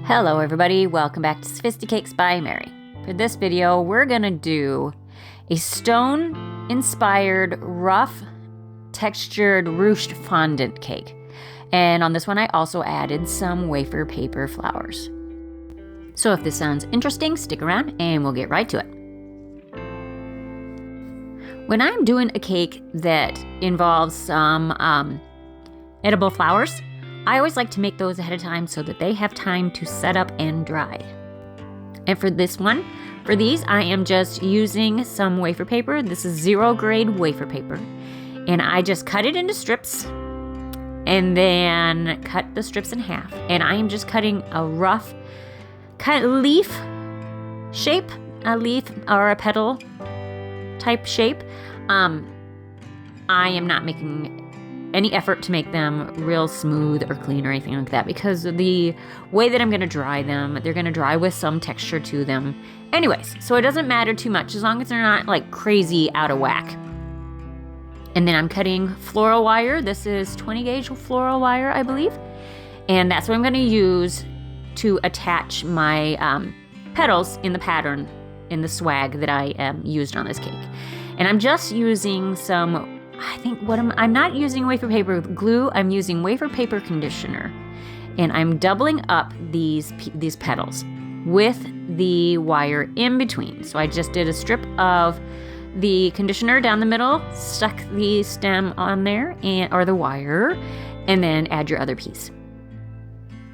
Hello everybody, welcome back to Sophisticakes by Mary. For this video, we're gonna do a stone-inspired, rough, textured, ruched fondant cake. And on this one, I also added some wafer paper flowers. So if this sounds interesting, stick around and we'll get right to it. When I'm doing a cake that involves some edible flowers, I always like to make those ahead of time so that they have time to set up and dry. And for this one, for these, I am just using some wafer paper. This is 0 grade wafer paper. And I just cut it into strips and then cut the strips in half. And I am just cutting a rough leaf shape, a leaf or a petal type shape. I am not making any effort to make them real smooth or clean or anything like that because the way that I'm going to dry them, they're going to dry with some texture to them. Anyways, so it doesn't matter too much as long as they're not like crazy out of whack. And then I'm cutting floral wire. This is 20 gauge floral wire, I believe. And that's what I'm going to use to attach my petals in the pattern, in the swag that I used on this cake. And I'm just using some, I'm not using wafer paper glue, I'm using wafer paper conditioner. And I'm doubling up these petals with the wire in between. So I just did a strip of the conditioner down the middle, stuck the stem on there, or the wire, and then add your other piece.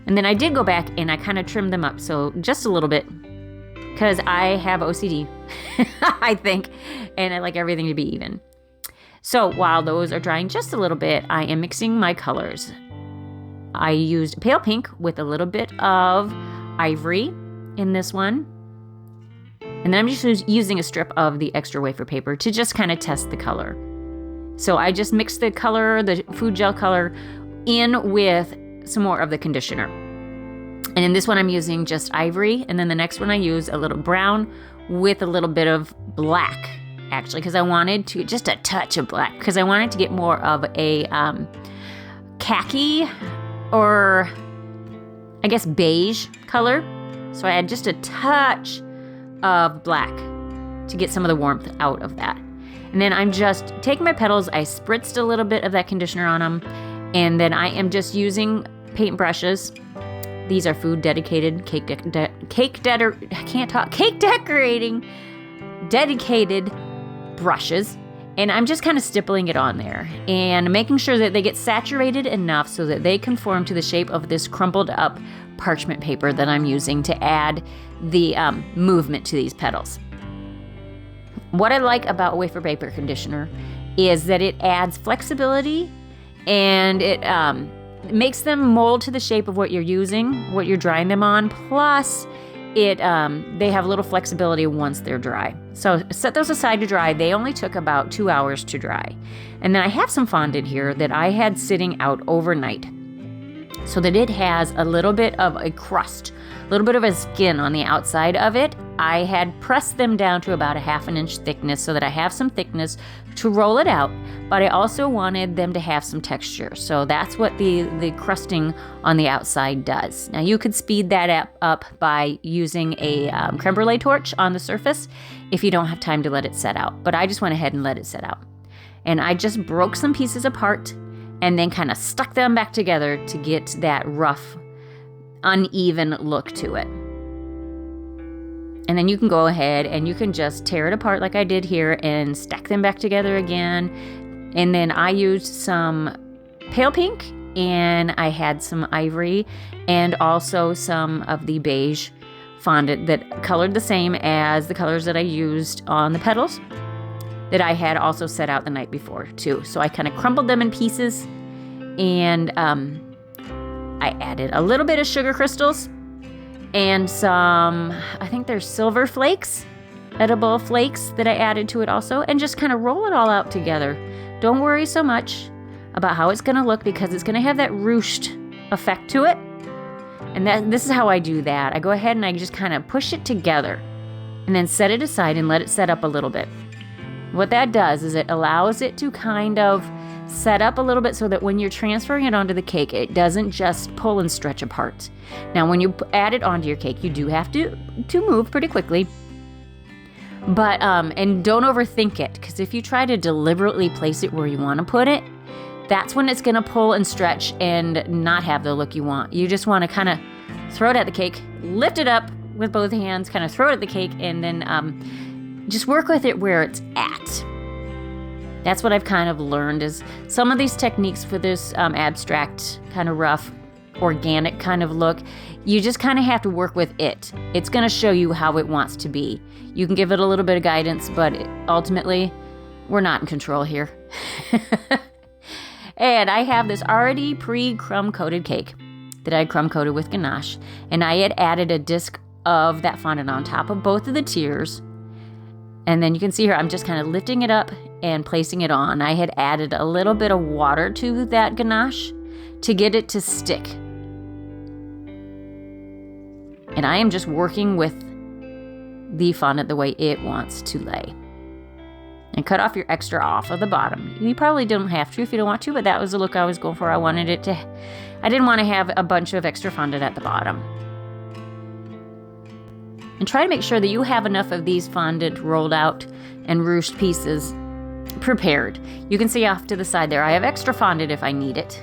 And then I did go back and I kind of trimmed them up, so just a little bit, because I have OCD, I think, and I like everything to be even. So while those are drying just a little bit, I am mixing my colors. I used pale pink with a little bit of ivory in this one. And then I'm just using a strip of the extra wafer paper to just kind of test the color. So I just mixed the color, the food gel color, in with some more of the conditioner. And in this one, I'm using just ivory. And then the next one, I use a little brown with a little bit of black, actually, because I wanted to, just a touch of black, because I wanted to get more of a khaki or I guess beige color. So I had just a touch of black to get some of the warmth out of that. And then I'm just taking my petals, I spritzed a little bit of that conditioner on them, and then I am just using paint brushes. These are food dedicated cake decorating dedicated brushes, and I'm just kind of stippling it on there and making sure that they get saturated enough so that they conform to the shape of this crumpled up parchment paper that I'm using to add the movement to these petals. What I like about wafer paper conditioner is that it adds flexibility and it makes them mold to the shape of what you're using, what you're drying them on, plus they have a little flexibility once they're dry. So set those aside to dry. They only took about 2 hours to dry. And then I have some fondant here that I had sitting out overnight so that it has a little bit of a crust, a little bit of a skin on the outside of it. I had pressed them down to about a 1/2 inch thickness so that I have some thickness to roll it out, but I also wanted them to have some texture. So that's what the crusting on the outside does. Now you could speed that up by using a creme brulee torch on the surface if you don't have time to let it set out, but I just went ahead and let it set out. And I just broke some pieces apart and then kind of stuck them back together to get that rough, uneven look to it. And then you can go ahead and you can just tear it apart like I did here and stack them back together again. And then I used some pale pink and I had some ivory and also some of the beige fondant that colored the same as the colors that I used on the petals that I had also set out the night before too. So I kind of crumbled them in pieces and I added a little bit of sugar crystals and some, I think there's silver flakes, edible flakes that I added to it also, and just kind of roll it all out together. Don't worry so much about how it's going to look because it's going to have that ruched effect to it. And this is how I do that. I go ahead and I just kind of push it together and then set it aside and let it set up a little bit. What that does is it allows it to kind of set up a little bit so that when you're transferring it onto the cake, it doesn't just pull and stretch apart. Now, when you add it onto your cake, you do have to move pretty quickly. But, and don't overthink it, because if you try to deliberately place it where you want to put it, that's when it's going to pull and stretch and not have the look you want. You just want to kind of throw it at the cake, lift it up with both hands, kind of throw it at the cake, and then just work with it where it's at. That's what I've kind of learned, is some of these techniques for this abstract, kind of rough, organic kind of look, you just kind of have to work with it. It's going to show you how it wants to be. You can give it a little bit of guidance, but ultimately, we're not in control here. And I have this already pre-crumb coated cake that I crumb coated with ganache, and I had added a disc of that fondant on top of both of the tiers. And then you can see here, I'm just kind of lifting it up and placing it on. I had added a little bit of water to that ganache to get it to stick. And I am just working with the fondant the way it wants to lay. And cut off your extra off of the bottom. You probably don't have to if you don't want to, but that was the look I was going for. I didn't want to have a bunch of extra fondant at the bottom. And try to make sure that you have enough of these fondant rolled out and ruched pieces prepared. You can see off to the side there, I have extra fondant if I need it.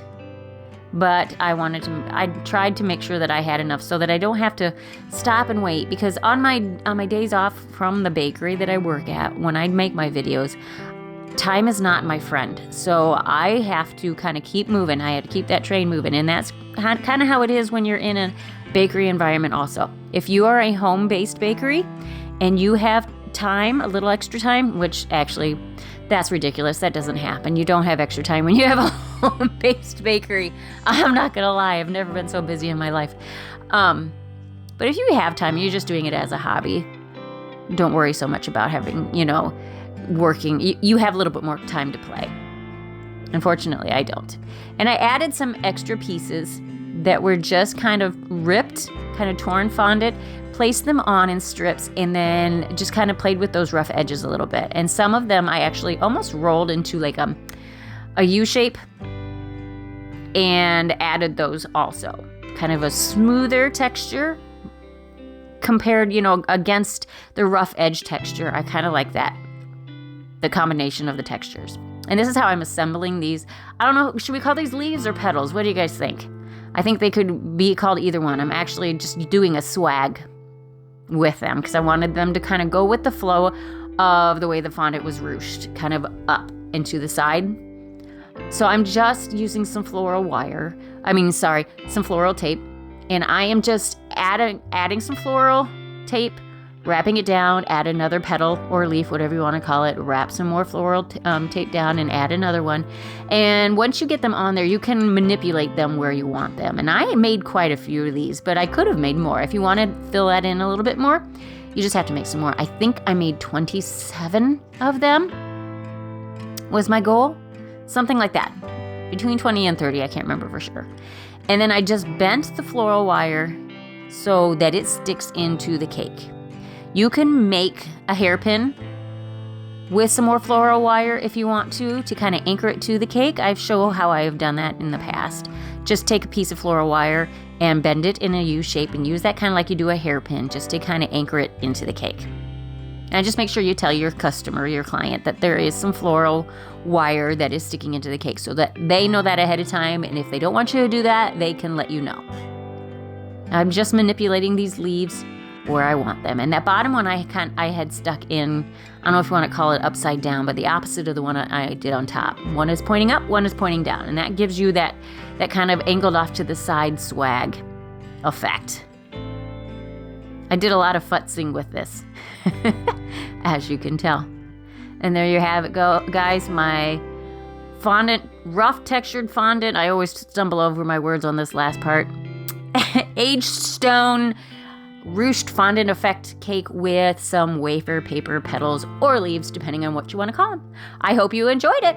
But I tried to make sure that I had enough so that I don't have to stop and wait, because on my days off from the bakery that I work at, when I make my videos, time is not my friend. So I have to kind of keep moving. I had to keep that train moving, and that's kind of how it is when you're in a bakery environment also. If you are a home-based bakery and you have time, a little extra time, which actually that's ridiculous. That doesn't happen. You don't have extra time when you have a home-based bakery. I'm not going to lie. I've never been so busy in my life. But if you have time, you're just doing it as a hobby. Don't worry so much about having, working. You have a little bit more time to play. Unfortunately, I don't. And I added some extra pieces that were just kind of ripped, kind of torn fondant, placed them on in strips, and then just kind of played with those rough edges a little bit. And some of them I actually almost rolled into like a U shape and added those also. Kind of a smoother texture compared, against the rough edge texture. I kind of like that, the combination of the textures. And this is how I'm assembling these. I don't know, should we call these leaves or petals? What do you guys think? I think they could be called either one. I'm actually just doing a swag with them because I wanted them to kind of go with the flow of the way the fondant was ruched, kind of up into the side. So I'm just using some floral some floral tape, and I am just adding some floral tape, wrapping it down, add another petal or leaf, whatever you want to call it, wrap some more floral tape down and add another one. And once you get them on there, you can manipulate them where you want them. And I made quite a few of these, but I could have made more. If you want to fill that in a little bit more, you just have to make some more. I think I made 27 of them was my goal. Something like that. Between 20 and 30, I can't remember for sure. And then I just bent the floral wire so that it sticks into the cake. You can make a hairpin with some more floral wire if you want to kind of anchor it to the cake. I've shown how I have done that in the past. Just take a piece of floral wire and bend it in a U shape and use that kind of like you do a hairpin, just to kind of anchor it into the cake. And just make sure you tell your customer, your client, that there is some floral wire that is sticking into the cake so that they know that ahead of time. And if they don't want you to do that, they can let you know. I'm just manipulating these leaves where I want them. And that bottom one I had stuck in, I don't know if you want to call it upside down, but the opposite of the one I did on top. One is pointing up, one is pointing down. And that gives you that kind of angled off to the side swag effect. I did a lot of futzing with this, as you can tell. And there you have it, guys. My fondant, rough textured fondant. I always stumble over my words on this last part. Aged stone ruched fondant effect cake with some wafer paper, petals, or leaves, depending on what you want to call them. I hope you enjoyed it.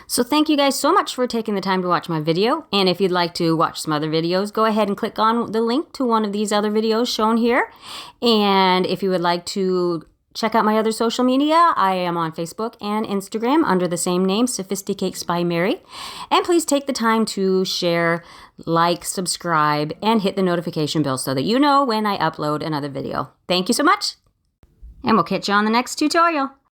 So thank you guys so much for taking the time to watch my video. And if you'd like to watch some other videos, go ahead and click on the link to one of these other videos shown here. And if you would like to Check out my other social media. I am on Facebook and Instagram under the same name, Sophisticakes by Mary. And please take the time to share, like, subscribe, and hit the notification bell so that you know when I upload another video. Thank you so much, and we'll catch you on the next tutorial.